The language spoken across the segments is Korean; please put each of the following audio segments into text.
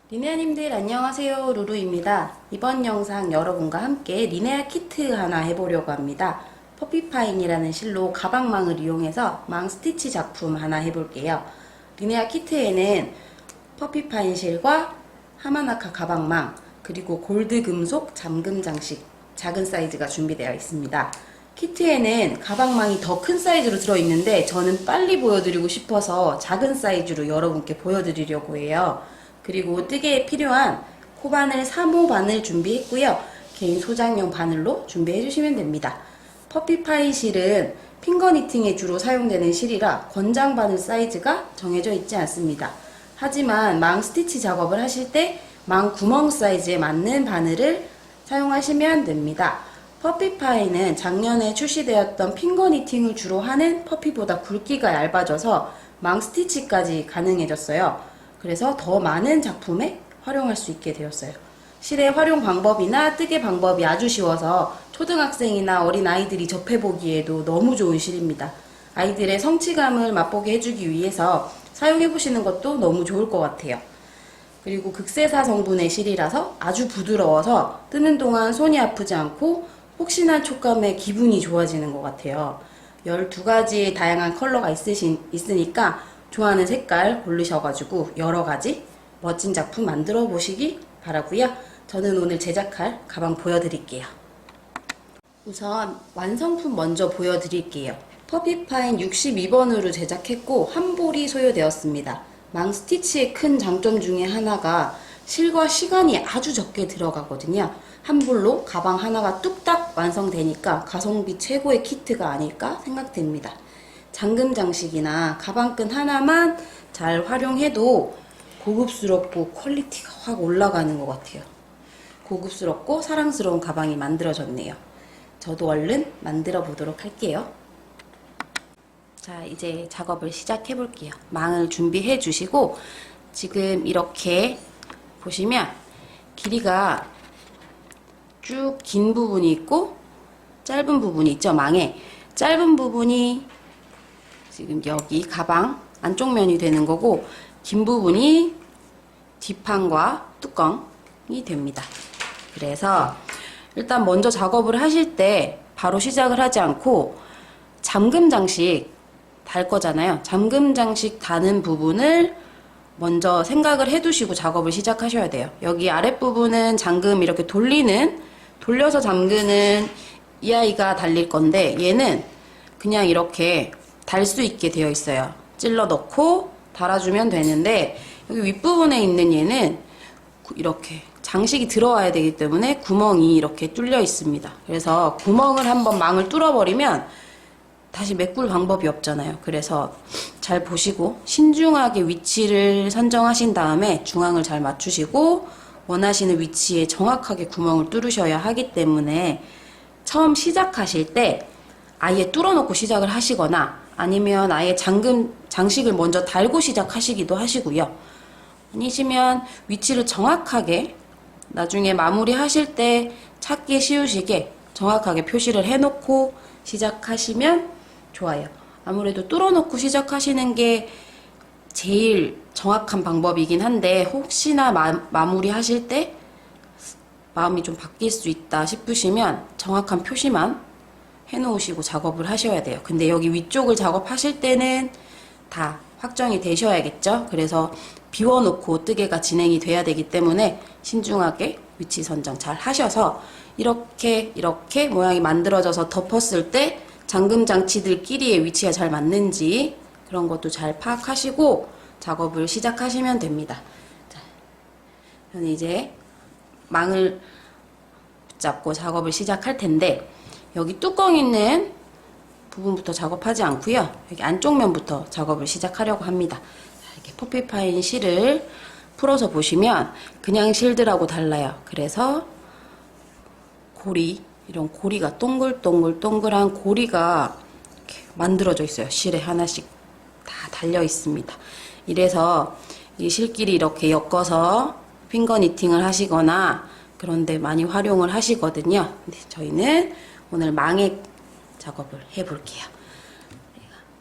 리네아님들 안녕하세요. 루루입니다. 이번 영상 여러분과 함께 리네아 키트 하나 해보려고 합니다. 퍼피파인이라는 실로 가방망을 이용해서 망 스티치 작품 하나 해볼게요. 리네아 키트에는 퍼피파인 실과 하마나카 가방망 그리고 골드 금속 잠금 장식 작은 사이즈가 준비되어 있습니다. 키트에는 가방망이 더 큰 사이즈로 들어있는데 저는 빨리 보여드리고 싶어서 작은 사이즈로 여러분께 보여드리려고 해요. 그리고 뜨개에 필요한 코바늘 3호 바늘 준비했고요. 개인 소장용 바늘로 준비해 주시면 됩니다. 퍼피파인 실은 핑거 니팅에 주로 사용되는 실이라 권장 바늘 사이즈가 정해져 있지 않습니다. 하지만 망 스티치 작업을 하실 때 망 구멍 사이즈에 맞는 바늘을 사용하시면 됩니다. 퍼피파이는 작년에 출시되었던 핑거 니팅을 주로 하는 퍼피보다 굵기가 얇아져서 망 스티치까지 가능해졌어요. 그래서 더 많은 작품에 활용할 수 있게 되었어요. 실의 활용 방법이나 뜨개 방법이 아주 쉬워서 초등학생이나 어린아이들이 접해보기에도 너무 좋은 실입니다. 아이들의 성취감을 맛보게 해주기 위해서 사용해보시는 것도 너무 좋을 것 같아요. 그리고 극세사 성분의 실이라서 아주 부드러워서 뜨는 동안 손이 아프지 않고 폭신한 촉감에 기분이 좋아지는 것 같아요. 12가지의 다양한 컬러가 있으니까 좋아하는 색깔 고르셔가지고 여러가지 멋진 작품 만들어 보시기 바라고요. 저는 오늘 제작할 가방 보여드릴게요. 우선 완성품 먼저 보여드릴게요. 퍼피파인 62번으로 제작했고 한 볼이 소요되었습니다. 망 스티치의 큰 장점 중에 하나가 실과 시간이 아주 적게 들어가거든요. 한 볼로 가방 하나가 뚝딱 완성되니까 가성비 최고의 키트가 아닐까 생각됩니다. 잠금 장식이나 가방끈 하나만 잘 활용해도 고급스럽고 퀄리티가 확 올라가는 것 같아요. 고급스럽고 사랑스러운 가방이 만들어졌네요. 저도 얼른 만들어 보도록 할게요. 자, 이제 작업을 시작해 볼게요. 망을 준비해 주시고 지금 이렇게 보시면 길이가 쭉 긴 부분이 있고 짧은 부분이 있죠. 망에 짧은 부분이 지금 여기 가방 안쪽 면이 되는 거고 긴 부분이 뒷판과 뚜껑이 됩니다. 그래서 일단 먼저 작업을 하실 때 바로 시작을 하지 않고 잠금 장식 달 거잖아요. 잠금 장식 다는 부분을 먼저 생각을 해 두시고 작업을 시작하셔야 돼요. 여기 아랫부분은 잠금 이렇게 돌려서 잠그는 이 아이가 달릴 건데 얘는 그냥 이렇게 달 수 있게 되어 있어요. 찔러 넣고 달아주면 되는데 여기 윗부분에 있는 얘는 이렇게 장식이 들어와야 되기 때문에 구멍이 이렇게 뚫려 있습니다. 그래서 구멍을 한번 망을 뚫어버리면 다시 메꿀 방법이 없잖아요. 그래서 잘 보시고 신중하게 위치를 선정하신 다음에 중앙을 잘 맞추시고 원하시는 위치에 정확하게 구멍을 뚫으셔야 하기 때문에 처음 시작하실 때 아예 뚫어놓고 시작을 하시거나 아니면 아예 잠금 장식을 먼저 달고 시작하시기도 하시고요. 아니시면 위치를 정확하게 나중에 마무리 하실 때 찾기 쉬우시게 정확하게 표시를 해놓고 시작하시면 좋아요. 아무래도 뚫어놓고 시작하시는 게 제일 정확한 방법이긴 한데 혹시나 마무리 하실 때 마음이 좀 바뀔 수 있다 싶으시면 정확한 표시만 해놓으시고 작업을 하셔야 돼요. 근데 여기 위쪽을 작업하실 때는 다 확정이 되셔야겠죠. 그래서 비워놓고 뜨개가 진행이 돼야 되기 때문에 신중하게 위치 선정 잘 하셔서 이렇게 모양이 만들어져서 덮었을 때 잠금 장치들끼리의 위치가 잘 맞는지 그런 것도 잘 파악하시고 작업을 시작하시면 됩니다. 자, 저는 이제 망을 붙잡고 작업을 시작할 텐데 여기 뚜껑 있는 부분부터 작업하지 않고요. 여기 안쪽 면부터 작업을 시작하려고 합니다. 자, 이렇게 퍼피파인 실을 풀어서 보시면 그냥 실들하고 달라요. 그래서 이런 고리가 동글동글한 고리가 이렇게 만들어져 있어요. 실에 하나씩 다 달려 있습니다. 이래서 이 실끼리 이렇게 엮어서 핑거 니팅을 하시거나 그런데 많이 활용을 하시거든요. 근데 저희는 오늘 망에 작업을 해 볼게요.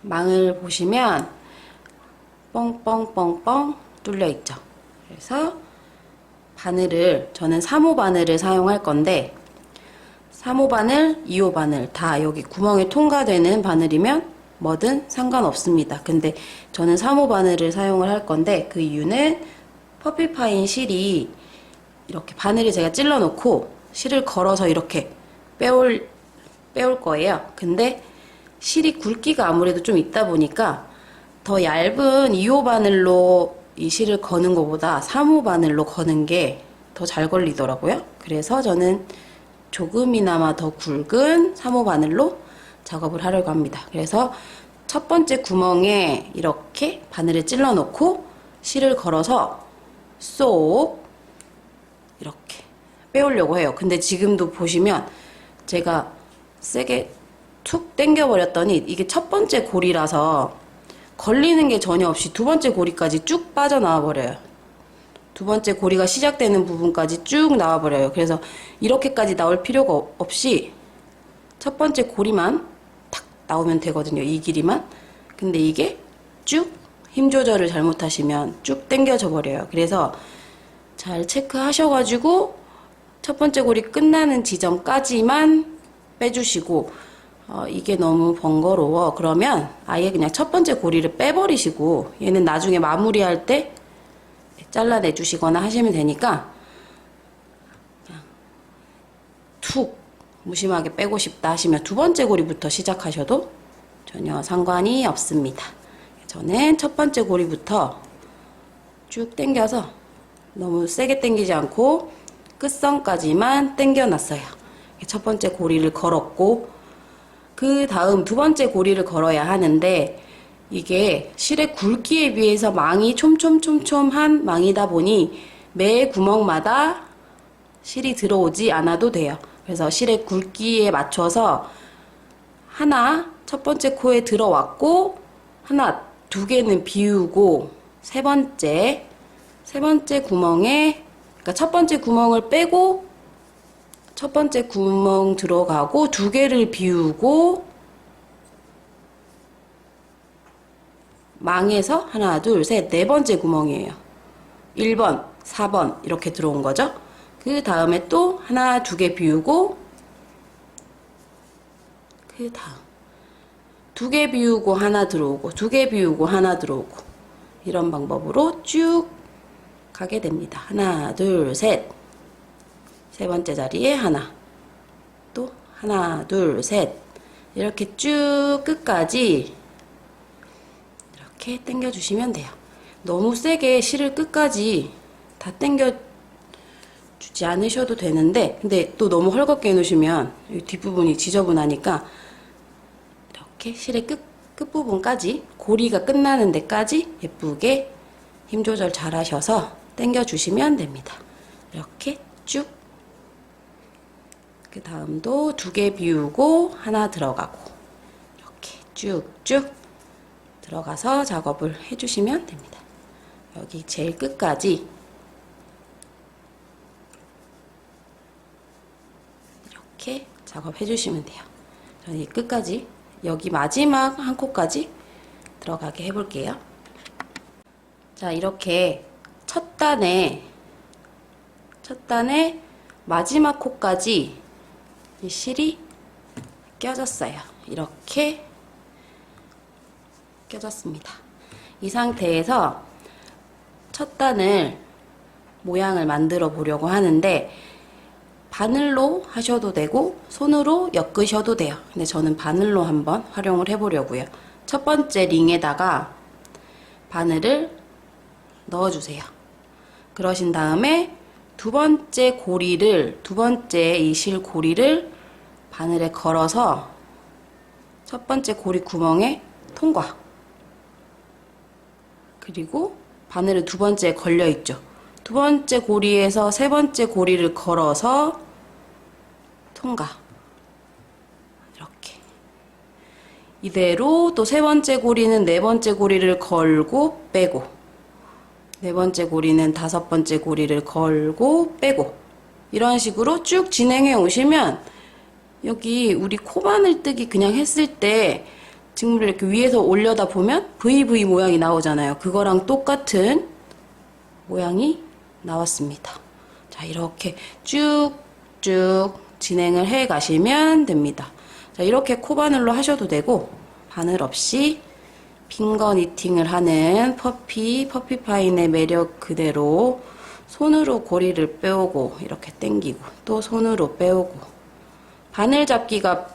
망을 보시면 뻥뻥뻥뻥 뚫려 있죠. 그래서 바늘을 저는 3호 바늘을 사용할 건데 3호 바늘, 2호 바늘 다 여기 구멍에 통과되는 바늘이면 뭐든 상관없습니다. 근데 저는 3호 바늘을 사용을 할 건데 그 이유는 퍼피파인 실이 이렇게 바늘을 제가 찔러 놓고 실을 걸어서 이렇게 빼올 거예요. 근데 실이 굵기가 아무래도 좀 있다 보니까 더 얇은 2호 바늘로 이 실을 거는 것보다 3호 바늘로 거는 게 더 잘 걸리더라고요. 그래서 저는 조금이나마 더 굵은 3호 바늘로 작업을 하려고 합니다. 그래서 첫 번째 구멍에 이렇게 바늘을 찔러 놓고 실을 걸어서 쏙 이렇게 빼오려고 해요. 근데 지금도 보시면 제가 세게 툭 당겨 버렸더니 이게 첫 번째 고리라서 걸리는 게 전혀 없이 두 번째 고리까지 쭉 빠져나와 버려요. 두 번째 고리가 시작되는 부분까지 쭉 나와 버려요. 그래서 이렇게까지 나올 필요가 없이 첫 번째 고리만 탁 나오면 되거든요. 이 길이만. 근데 이게 쭉 힘 조절을 잘못하시면 쭉 당겨져 버려요. 그래서 잘 체크하셔가지고 첫 번째 고리 끝나는 지점까지만 빼주시고 이게 너무 번거로워. 그러면 아예 그냥 첫 번째 고리를 빼버리시고 얘는 나중에 마무리할 때 잘라내 주시거나 하시면 되니까 그냥 툭 무심하게 빼고 싶다 하시면 두 번째 고리부터 시작하셔도 전혀 상관이 없습니다. 저는 첫 번째 고리부터 쭉 당겨서 너무 세게 당기지 않고 끝선까지만 당겨 놨어요. 첫 번째 고리를 걸었고 그 다음 두 번째 고리를 걸어야 하는데 이게 실의 굵기에 비해서 망이 촘촘촘촘한 망이다 보니 매 구멍마다 실이 들어오지 않아도 돼요. 그래서 실의 굵기에 맞춰서 하나 첫 번째 코에 들어왔고 하나 두 개는 비우고 세 번째 구멍에 그러니까 첫 번째 구멍을 빼고 첫 번째 구멍 들어가고 두 개를 비우고 망에서 하나, 둘, 셋, 네 번째 구멍이에요. 1번, 4번 이렇게 들어온 거죠. 그 다음에 또 하나, 두 개 비우고 그 다음 두 개 비우고 하나 들어오고 두 개 비우고 하나 들어오고 이런 방법으로 쭉 가게 됩니다. 하나, 둘, 셋. 세 번째 자리에 하나. 또 하나, 둘, 셋. 이렇게 쭉 끝까지 이렇게 당겨 주시면 돼요. 너무 세게 실을 끝까지 다 당겨 주지 않으셔도 되는데 근데 또 너무 헐겁게 해놓으시면 뒷부분이 지저분하니까 이렇게 실의 끝부분까지 고리가 끝나는 데까지 예쁘게 힘 조절 잘 하셔서 당겨 주시면 됩니다. 이렇게 쭉. 그 다음도 두 개 비우고 하나 들어가고 이렇게 쭉쭉 들어가서 작업을 해주시면 됩니다. 여기 제일 끝까지 이렇게 작업해 주시면 돼요. 저는 이 끝까지 여기 마지막 한 코까지 들어가게 해볼게요. 자, 이렇게 첫 단에 마지막 코까지 이 실이 껴졌어요. 이렇게 껴졌습니다. 이 상태에서 첫 단을 모양을 만들어 보려고 하는데 바늘로 하셔도 되고 손으로 엮으셔도 돼요. 근데 저는 바늘로 한번 활용을 해 보려고요. 첫 번째 링에다가 바늘을 넣어 주세요. 그러신 다음에 두 번째 이 실 고리를 바늘에 걸어서 첫 번째 고리 구멍에 통과. 그리고 바늘은 두 번째에 걸려 있죠. 두 번째 고리에서 세 번째 고리를 걸어서 통과. 이렇게. 이대로 또 세 번째 고리는 네 번째 고리를 걸고 빼고, 네 번째 고리는 다섯 번째 고리를 걸고 빼고, 이런 식으로 쭉 진행해 오시면 여기 우리 코바늘 뜨기 그냥 했을 때 직물을 이렇게 위에서 올려다 보면 VV 모양이 나오잖아요. 그거랑 똑같은 모양이 나왔습니다. 자, 이렇게 쭉쭉 진행을 해 가시면 됩니다. 자, 이렇게 코바늘로 하셔도 되고, 바늘 없이 핑거 니팅을 하는 퍼피파인의 매력 그대로 손으로 고리를 빼오고, 이렇게 당기고, 또 손으로 빼오고. 바늘 잡기가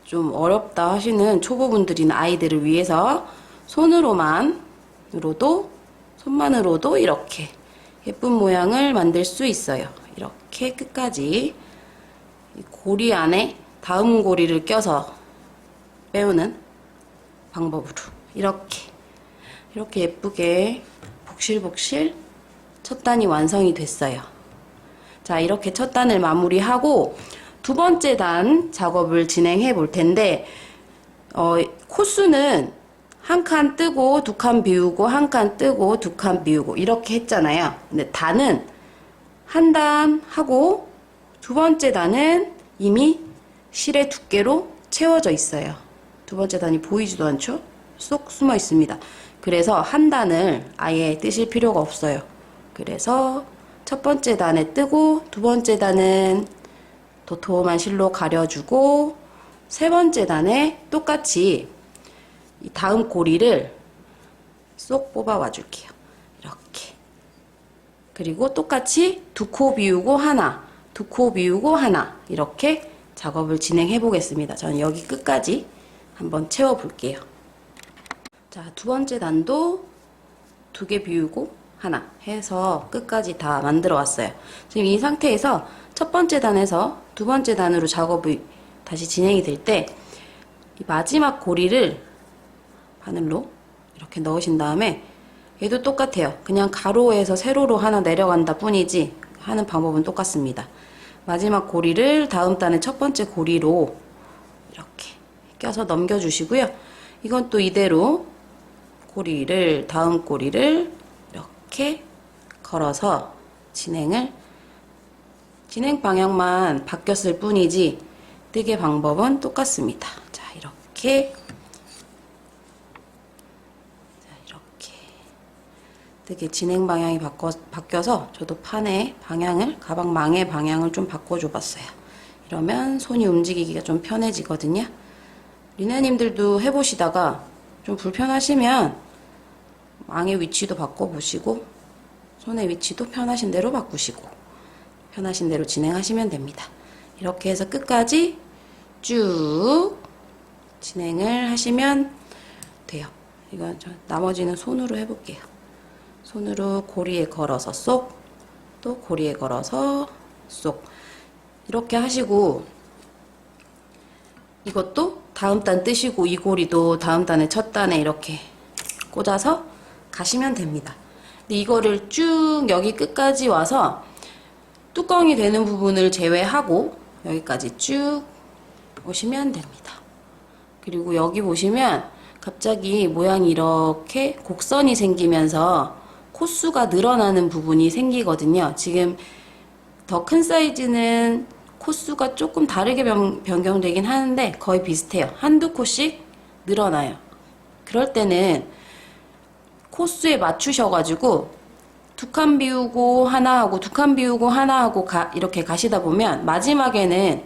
좀 어렵다 하시는 초보분들이나 아이들을 위해서 손만으로도 이렇게 예쁜 모양을 만들 수 있어요. 이렇게 끝까지 고리 안에 다음 고리를 껴서 빼오는 방법으로 이렇게 예쁘게 복실복실 첫 단이 완성이 됐어요. 자, 이렇게 첫 단을 마무리하고 두 번째 단 작업을 진행해 볼 텐데, 코수는 한 칸 뜨고 두 칸 비우고 한 칸 뜨고 두 칸 비우고 이렇게 했잖아요. 근데 단은 한 단 하고 두 번째 단은 이미 실의 두께로 채워져 있어요. 두 번째 단이 보이지도 않죠? 쏙 숨어 있습니다. 그래서 한 단을 아예 뜨실 필요가 없어요. 그래서 첫 번째 단에 뜨고 두 번째 단은 도톰한 실로 가려주고 세 번째 단에 똑같이 이 다음 고리를 쏙 뽑아와 줄게요. 이렇게. 그리고 똑같이 두 코 비우고 하나, 두 코 비우고 하나 이렇게 작업을 진행해 보겠습니다. 저는 여기 끝까지 한번 채워 볼게요. 자, 두 번째 단도 두 개 비우고 하나 해서 끝까지 다 만들어 왔어요. 지금 이 상태에서 첫 번째 단에서 두 번째 단으로 작업이 다시 진행이 될 때 이 마지막 고리를 바늘로 이렇게 넣으신 다음에 얘도 똑같아요. 그냥 가로에서 세로로 하나 내려간다 뿐이지 하는 방법은 똑같습니다. 마지막 고리를 다음 단의 첫 번째 고리로 이렇게 껴서 넘겨주시고요. 이건 또 이대로 다음 고리를 이렇게 걸어서 진행 방향만 바뀌었을 뿐이지 뜨개 방법은 똑같습니다. 자, 이렇게 뜨개 진행 방향이 바뀌어서 저도 판의 방향을, 가방망의 방향을 좀 바꿔줘 봤어요. 이러면 손이 움직이기가 좀 편해지거든요. 리네님들도 해보시다가 좀 불편하시면 망의 위치도 바꿔보시고 손의 위치도 편하신 대로 바꾸시고 편하신 대로 진행하시면 됩니다. 이렇게 해서 끝까지 쭉 진행을 하시면 돼요. 이건 나머지는 손으로 해볼게요. 손으로 고리에 걸어서 쏙, 또 고리에 걸어서 쏙 이렇게 하시고 이것도 다음 단 뜨시고 이 고리도 다음 단의 첫 단에 이렇게 꽂아서 가시면 됩니다. 근데 이거를 쭉 여기 끝까지 와서 뚜껑이 되는 부분을 제외하고 여기까지 쭉 오시면 됩니다. 그리고 여기 보시면 갑자기 모양이 이렇게 곡선이 생기면서 코수가 늘어나는 부분이 생기거든요. 지금 더 큰 사이즈는 코수가 조금 다르게 변경되긴 하는데 거의 비슷해요. 한두 코씩 늘어나요. 그럴 때는 코수에 맞추셔가지고 두 칸 비우고 하나 하고 두 칸 비우고 하나 하고 이렇게 가시다 보면 마지막에는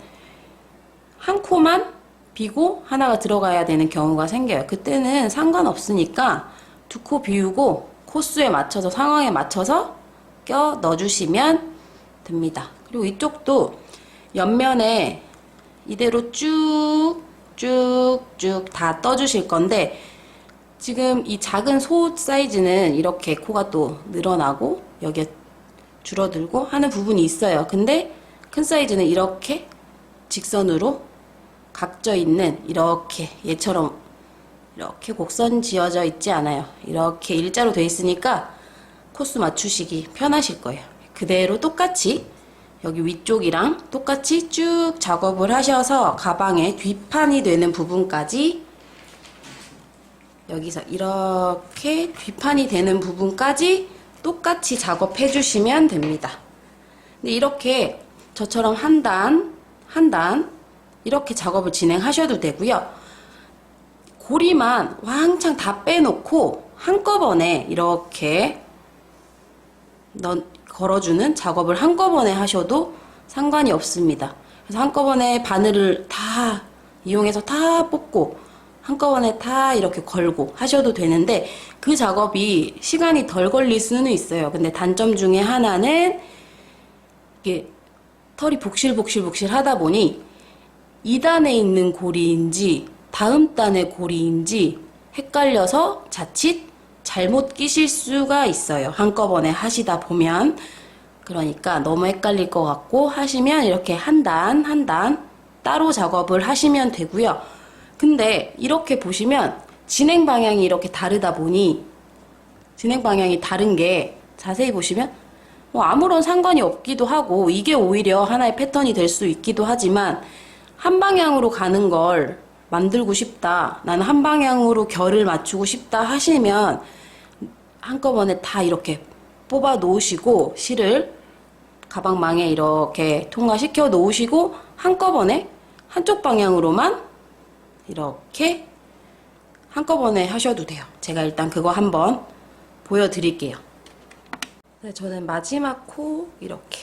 한 코만 비고 하나가 들어가야 되는 경우가 생겨요. 그때는 상관없으니까 두 코 비우고 코수에 맞춰서 상황에 맞춰서 껴 넣어주시면 됩니다. 그리고 이쪽도 옆면에 이대로 쭉쭉쭉 다 떠주실 건데 지금 이 작은 소 사이즈는 이렇게 코가 또 늘어나고 여기에 줄어들고 하는 부분이 있어요. 근데 큰 사이즈는 이렇게 직선으로 각져 있는 이렇게 얘처럼 이렇게 곡선 지어져 있지 않아요. 이렇게 일자로 돼 있으니까 코수 맞추시기 편하실 거예요. 그대로 똑같이 여기 위쪽이랑 똑같이 쭉 작업을 하셔서 가방의 뒷판이 되는 부분까지 여기서 이렇게 뒷판이 되는 부분까지 똑같이 작업해 주시면 됩니다. 근데 이렇게 저처럼 한 단 이렇게 작업을 진행하셔도 되고요. 고리만 왕창 다 빼놓고 한꺼번에 이렇게 걸어주는 작업을 한꺼번에 하셔도 상관이 없습니다. 그래서 한꺼번에 바늘을 다 이용해서 다 뽑고 한꺼번에 다 이렇게 걸고 하셔도 되는데 그 작업이 시간이 덜 걸릴 수는 있어요. 근데 단점 중에 하나는 이게 털이 복실복실 하다 보니 2단에 있는 고리인지 다음 단의 고리인지 헷갈려서 자칫 잘못 끼실 수가 있어요. 한꺼번에 하시다 보면. 그러니까 너무 헷갈릴 것 같고 하시면 이렇게 한 단 한 단 따로 작업을 하시면 되고요. 근데 이렇게 보시면 진행 방향이 이렇게 다르다 보니 진행 방향이 다른 게 자세히 보시면 뭐 아무런 상관이 없기도 하고 이게 오히려 하나의 패턴이 될 수 있기도 하지만 한 방향으로 가는 걸 만들고 싶다. 나는 한 방향으로 결을 맞추고 싶다 하시면 한꺼번에 다 이렇게 뽑아 놓으시고 실을 가방망에 이렇게 통과시켜 놓으시고 한꺼번에 한쪽 방향으로만 이렇게 한꺼번에 하셔도 돼요. 제가 일단 그거 한번 보여드릴게요. 네, 저는 마지막 코 이렇게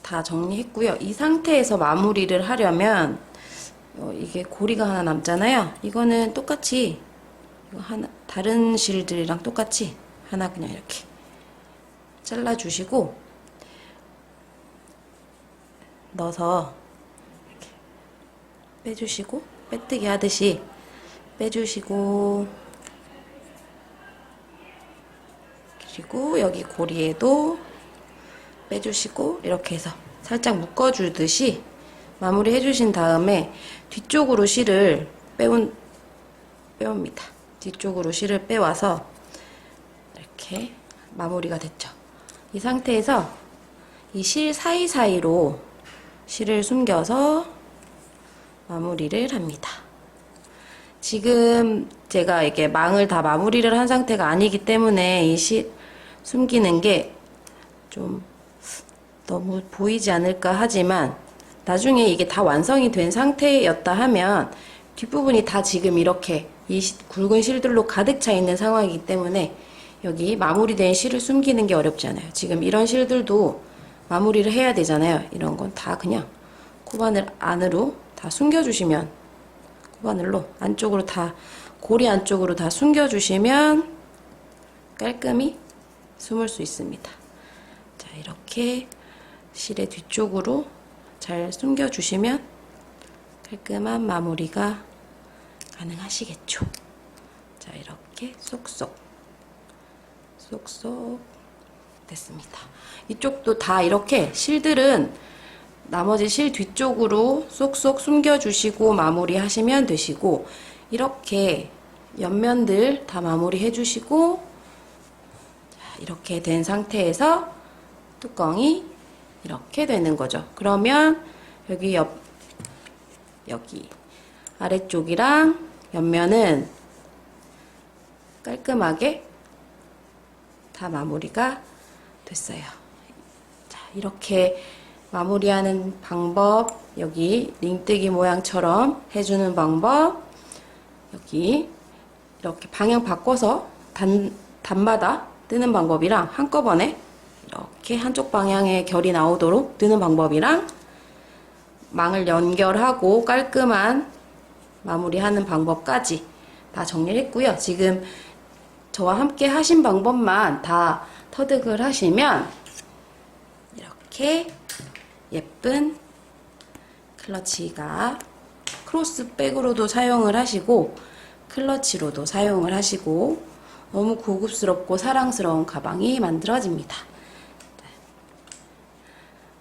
다 정리했고요. 이 상태에서 마무리를 하려면 이게 고리가 하나 남잖아요. 이거는 똑같이 이거 하나 다른 실들이랑 똑같이 하나 그냥 이렇게 잘라주시고 넣어서 이렇게 빼주시고 빼뜨기 하듯이 빼주시고 그리고 여기 고리에도 빼주시고 이렇게 해서 살짝 묶어주듯이 마무리 해주신 다음에 뒤쪽으로 실을 빼옵니다. 뒤쪽으로 실을 빼와서 이렇게 마무리가 됐죠. 이 상태에서 이 실 사이사이로 실을 숨겨서 마무리를 합니다. 지금 제가 이게 망을 다 마무리를 한 상태가 아니기 때문에 이 실 숨기는 게 좀 너무 보이지 않을까 하지만 나중에 이게 다 완성이 된 상태였다 하면 뒷부분이 다 지금 이렇게 이 굵은 실들로 가득 차 있는 상황이기 때문에 여기 마무리된 실을 숨기는 게 어렵지 않아요. 지금 이런 실들도 마무리를 해야 되잖아요. 이런 건 다 그냥 코바늘 안으로 다 숨겨주시면 코바늘로 안쪽으로 다 고리 안쪽으로 다 숨겨주시면 깔끔히 숨을 수 있습니다. 자, 이렇게 실의 뒤쪽으로 잘 숨겨주시면 깔끔한 마무리가 가능하시겠죠. 자, 이렇게 쏙쏙 됐습니다. 이쪽도 다 이렇게 실들은 나머지 실 뒤쪽으로 쏙쏙 숨겨주시고 마무리 하시면 되시고 이렇게 옆면들 다 마무리 해주시고 이렇게 된 상태에서 뚜껑이 이렇게 되는 거죠. 그러면 여기 여기 아래쪽이랑 옆면은 깔끔하게 다 마무리가 됐어요. 자, 이렇게 마무리하는 방법, 여기 링뜨기 모양처럼 해주는 방법, 여기 이렇게 방향 바꿔서 단마다 뜨는 방법이랑 한꺼번에 이렇게 한쪽 방향의 결이 나오도록 뜨는 방법이랑 망을 연결하고 깔끔한 마무리하는 방법까지 다 정리를 했고요. 지금 저와 함께 하신 방법만 다 터득을 하시면 이렇게 예쁜 클러치가 크로스백으로도 사용을 하시고 클러치로도 사용을 하시고 너무 고급스럽고 사랑스러운 가방이 만들어집니다.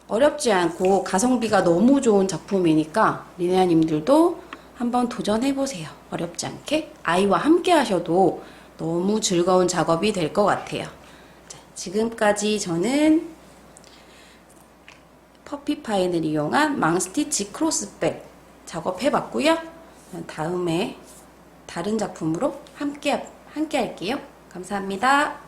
어렵지 않고 가성비가 너무 좋은 작품이니까 리네아님들도 한번 도전해보세요. 어렵지 않게 아이와 함께 하셔도 너무 즐거운 작업이 될 것 같아요. 자, 지금까지 저는 퍼피파인을 이용한 망스티치 크로스백 작업해봤고요. 다음에 다른 작품으로 함께 할게요. 감사합니다.